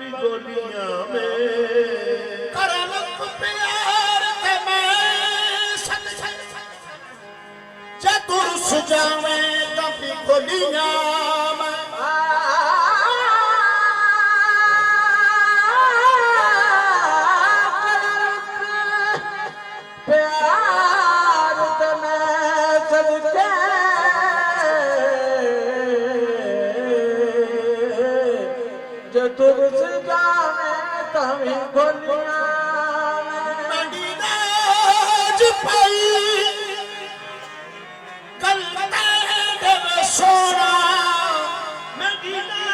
बड़ी गोलियां में करम प्यार ते मैं सद चतुर सुजावे तभी गोलियां में प्यार ते मैं सद चतुर सुजावे तभी गोलियां मदीनाज पाई गलते देव सोना मदीनाज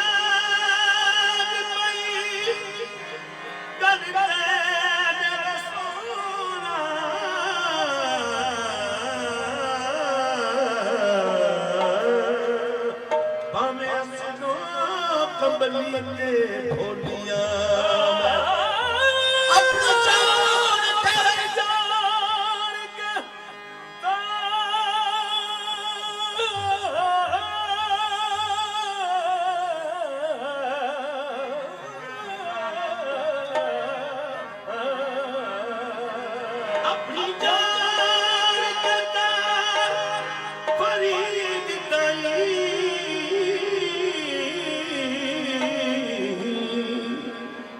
पाई गलते देव सोना भाਵੇਂ सुनो कंबली ते भोलियां अपनी जान तेरे जान के अपनी जान के तार फरीद ताई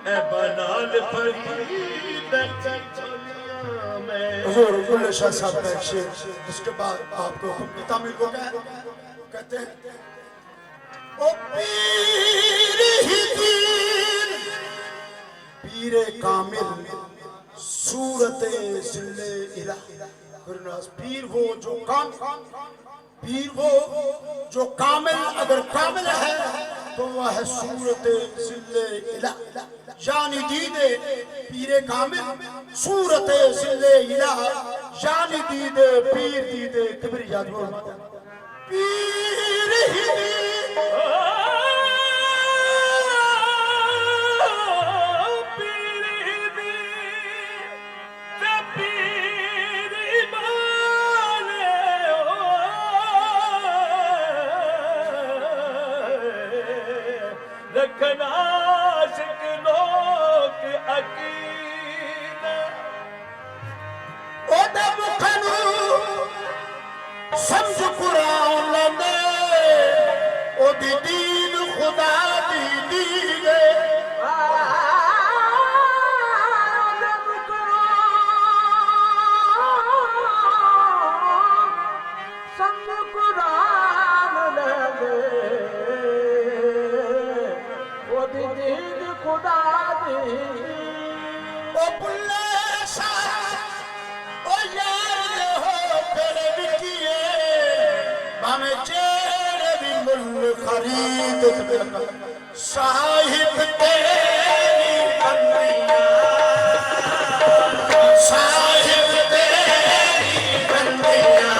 ए बनाल फरीद चलिया मैं हुजूर बुल्ले शाह साहब का एक शेर उसके बाद आपको तामिल को कहते हैं ओ पीर ही दीन पीरे कामिल सूरत सिले इला गुरुनास पीर वो जो कामिल अगर कामिल है तो वह है सूरत सिले इला यानी दीदे पीरे कामिल सूरत सिले इला यानी दीदे पीर दीदे किबरी याद बोल पीर ही रखना आशिक लोक अकीदा ओ दब खनु समझ कुरान ले ओ दी दीन खुदा दी दीने ओ बुल्ले शाह ओ यार हो तेरे बिकिए भावे चेहरे भी मुल खरीद साहिब तेरी बंदियां साहिब तेरी बंदियां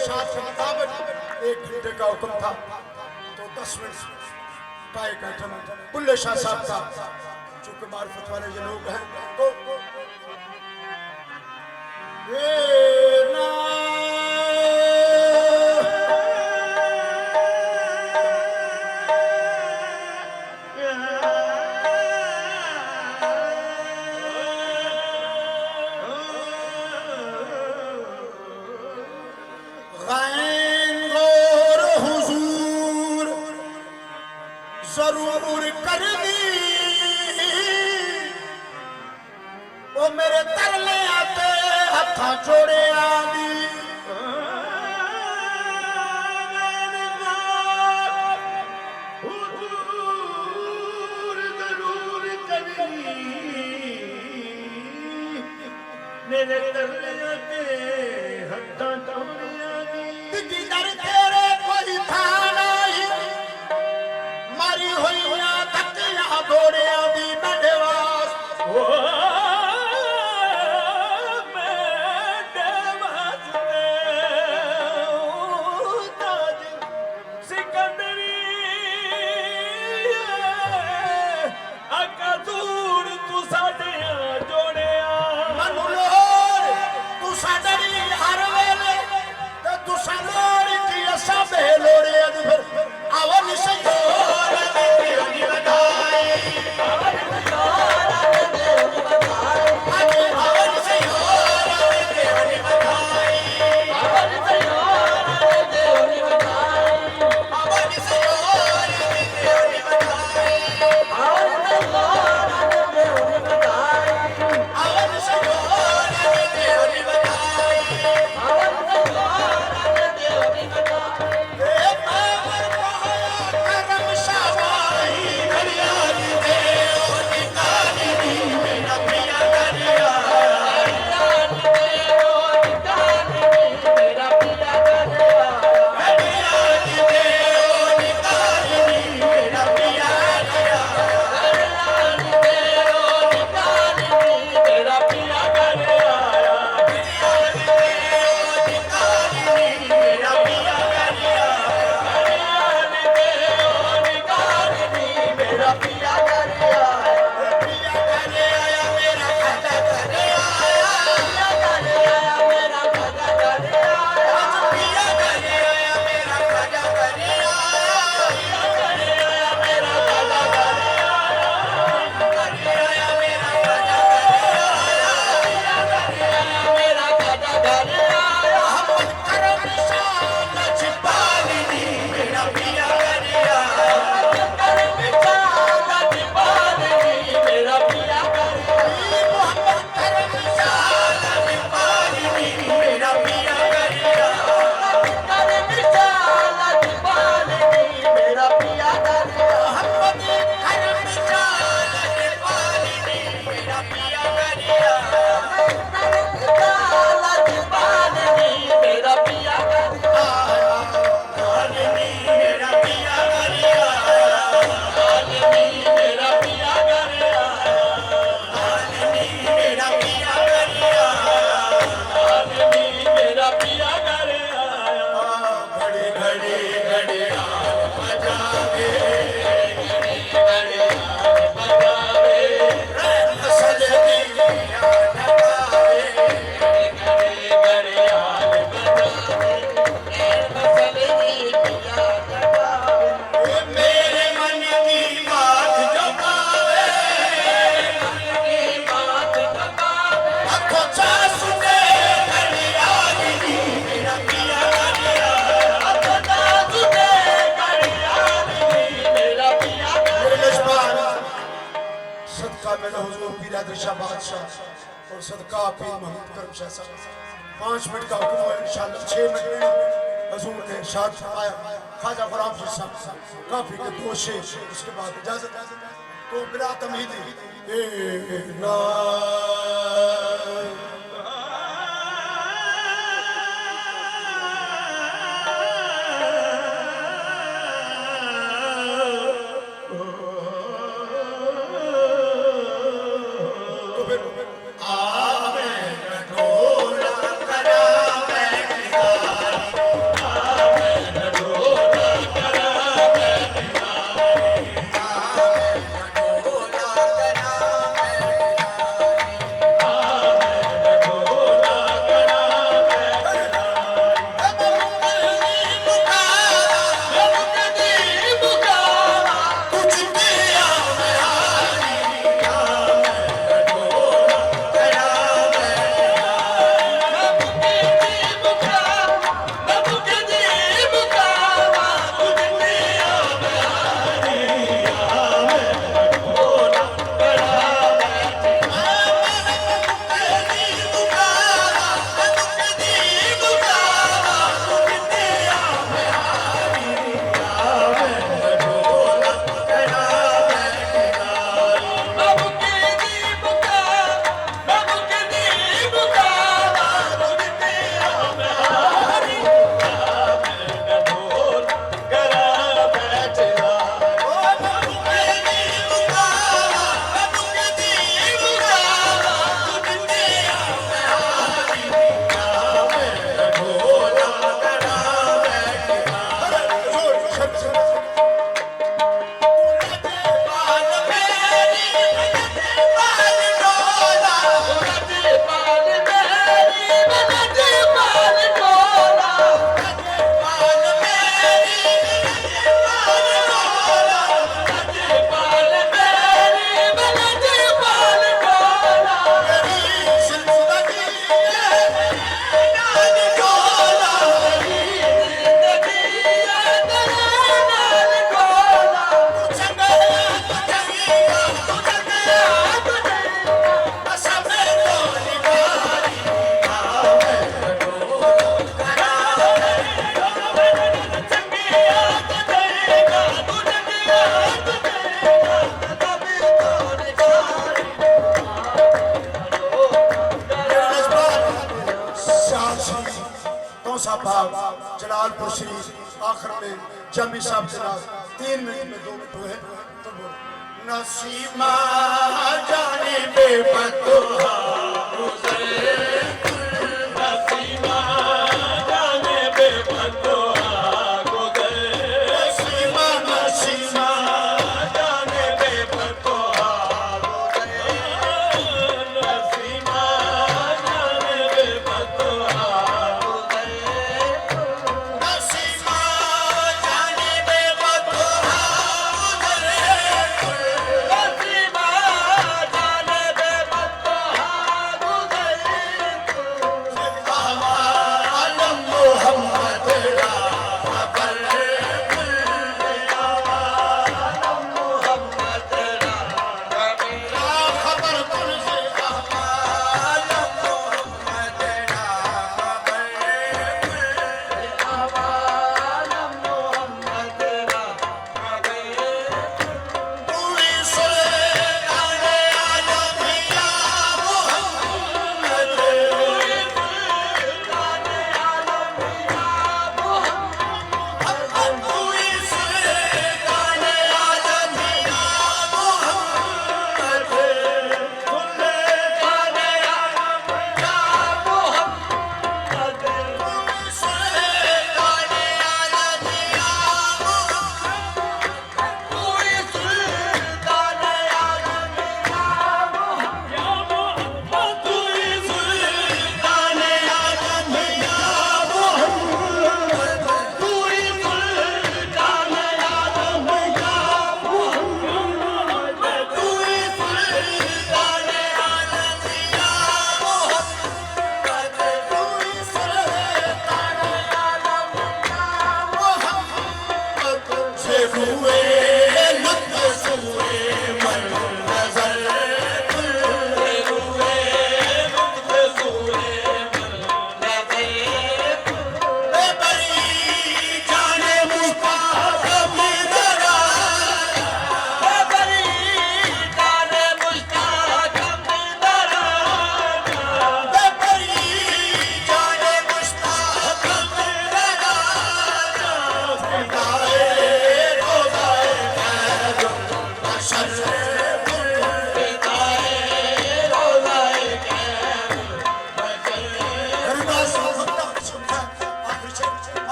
इरशाद के मुताबिक 1 घंटे का हुक्म था तो 10 मिनट का एक आइटम बुल्ले शाह साहब का, चूंकि मार्फत वाले जो लोग हैं तो ये ना जरूर करनी वो मेरे तरले आते हथा जोड़े आदि हुजूर जरूर करनी मेरे तरले आते हत्था जोड़े आदि दर तेरे कोई था नहीं मारी हुई तकिया दौड़े आदि बड़ेवास और सदका पीर मोहम्मद करम शाह साहब 5 मिनट का हुक्म है इंशाअल्लाह 6 मिनट में हुजूर ने इरशाद फरमाया ख्वाजा गुलाम जी साहब काफी के 2 शेर उसके बाद इजाजत तो बिला तमहीदी ए ना सा भाग जलालपुर शरीफ आखिर में जमी साहब के साथ 3 मिनट में 2 मिनट हुए तो बोल नसीमा जाने बेबतुहा गुज़रे नसीमा जाने बेबतुहा गुज़रे नसीमा नसीमा जाने बेबतुहा गुज़रे नसीमा जाने बेबतुहा गुज़रे नसीमा जाने बेबतुहा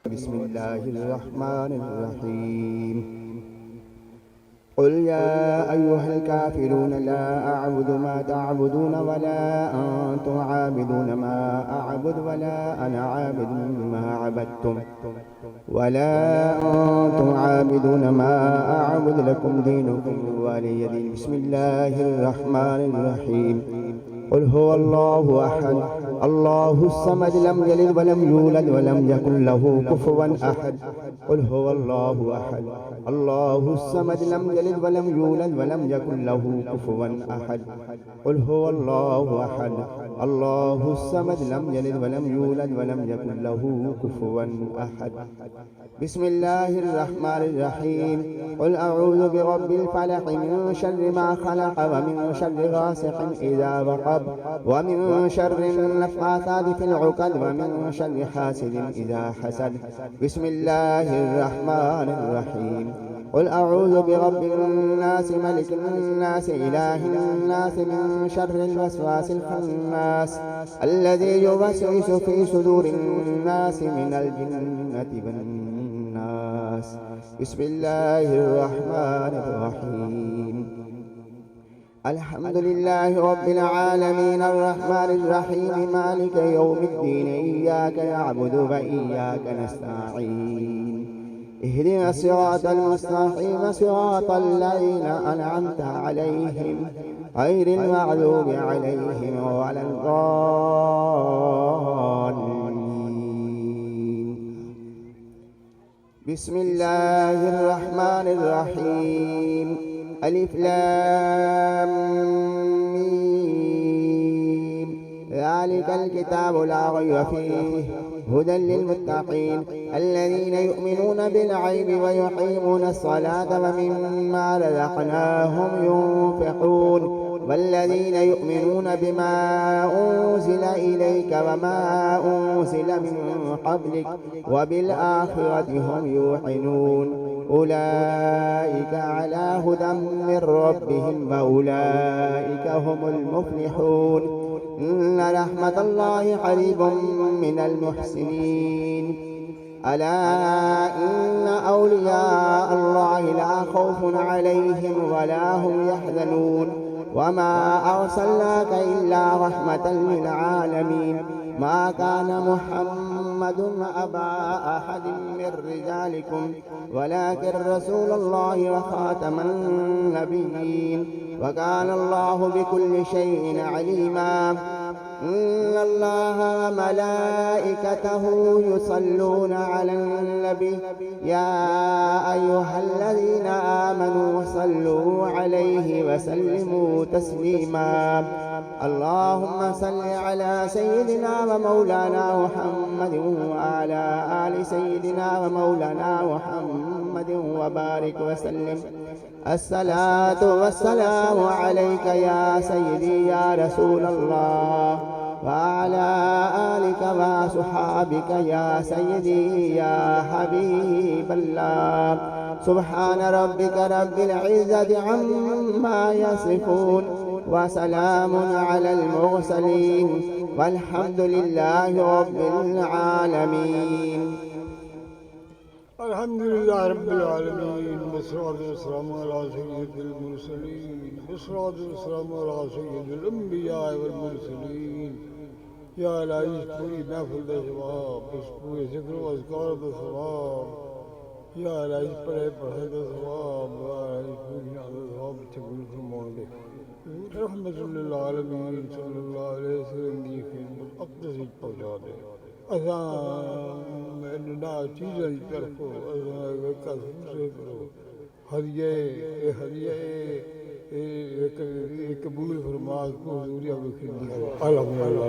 बिस्मिल्लाहिर्रहमानिर्रहीम क़ुल या अय्युहल काफ़िरून ला अअबुदु मा तअबुदून वला अंतुम आबिदून मा अअबुदु वला अना आबिदुम मा अबदतुम वला अंतुम आबिदून मा अअबुदु लकुम दीनुकुम वलिय दीन। बिस्मिल्लाहिर्रहमानिर्रहीम क़ुल हुवल्लाहु अहद अल्लाहुस समद लम यलिद वलम यूलद वलम यकुल लहू कुफुवन अहद क़ुल हुवल्लाहु अहद الله الصمد لم يلد ولم يولد ولم يكن له كفوا أحد قل هو الله أحد الله الصمد لم يلد ولم يولد ولم يكن له كفوا أحد بسم الله الرحمن الرحيم قل أعوذ برب الفلق من شر ما خلق ومن شر غاسق إذا وقب ومن شر النفاثات في العقد ومن شر حاسد إذا حسد بسم الله الرحمن الرحيم قل أعوذ برب الناس ملك الناس إله الناس من شر الوسواس الخناس الذي يوسوس في صدور الناس من الجنة والناس بسم الله الرحمن الرحيم الحمد لله رب العالمين الرحمن الرحيم مالك يوم الدين إياك نعبد وإياك نستعين اهدنا الصراط المستقيم صراط الذين أنعمت عليهم غير المغضوب عليهم ولا الضالين بسم الله الرحمن الرحيم ألف لام ميم ذلك الكتاب لا ريب فيه هدى للمتقين الذين يؤمنون بالغيب ويقيمون الصلاة ومما رزقناهم ينفقون والذين يؤمنون بما أنزل إليك وما أنزل من قبلك وبالآخرة هم يوقنون أولئك على هدى من ربهم وأولئك هم المفلحون إن رحمة الله قريب من المحسنين ألا إن أولياء الله لا خوف عليهم ولا هم يحزنون وما أرسلناك إلا رحمة للعالمين ما كان محمد أبا أحد من رجالكم ولكن رسول الله وخاتم النبيين وكان الله بكل شيء عليما إن الله وملائكته يصلون على النبي يا أيها الذين آمنوا صلوا عليه وسلموا تسليما اللهم صل على سيدنا ومولانا محمد وعلى آل سيدنا ومولانا محمد وبارك وسلم الصلاة والسلام عليك يا سيدي يا رسول الله وعلى آلك وصحابك يا سيدي يا حبيب الله سبحان ربك رب العزة عما يصفون وسلام على المرسلين والحمد لله رب العالمين الحمد لله رب العالمين والصلاة والسلام على سيد المرسلين والصلاة والسلام على سيد الأنبياء والمرسلين يا لا يشكوي محفل ثواب يشكوي ذكر وأذكار ثواب يا لا يشكوي برهد ثواب يا لا يشكوي نعم ثواب تقول فرمان به رحمة للعالمين صلى الله عليه وسلم کی خدمت اقدس پہنچا دے نا چیزیں کی طرف سے کرو ہدیے قبول فرما کو حضور اب خدمت الحمدللہ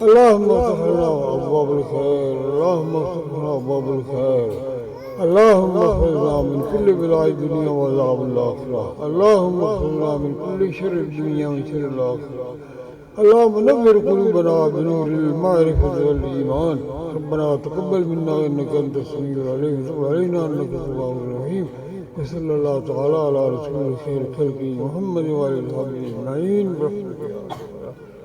اللهم اغفر لنا ابواب الخير اللهم اغفر لنا ابواب الخير اللهم اغفرنا من كل بلاء الدنيا وعذاب الآخرة اللهم اغفرنا من كل شر الدنيا وشر الآخرة اللهم نور قلوبنا بنور المعرفة والإيمان ربنا تقبل منا إنك أنت السميع العليم وتب علينا إنك التواب الرحيم وصلى الله تعالى على رسول خير خلقه محمد وعلى آله وصحبه أجمعين برحمتك يا رب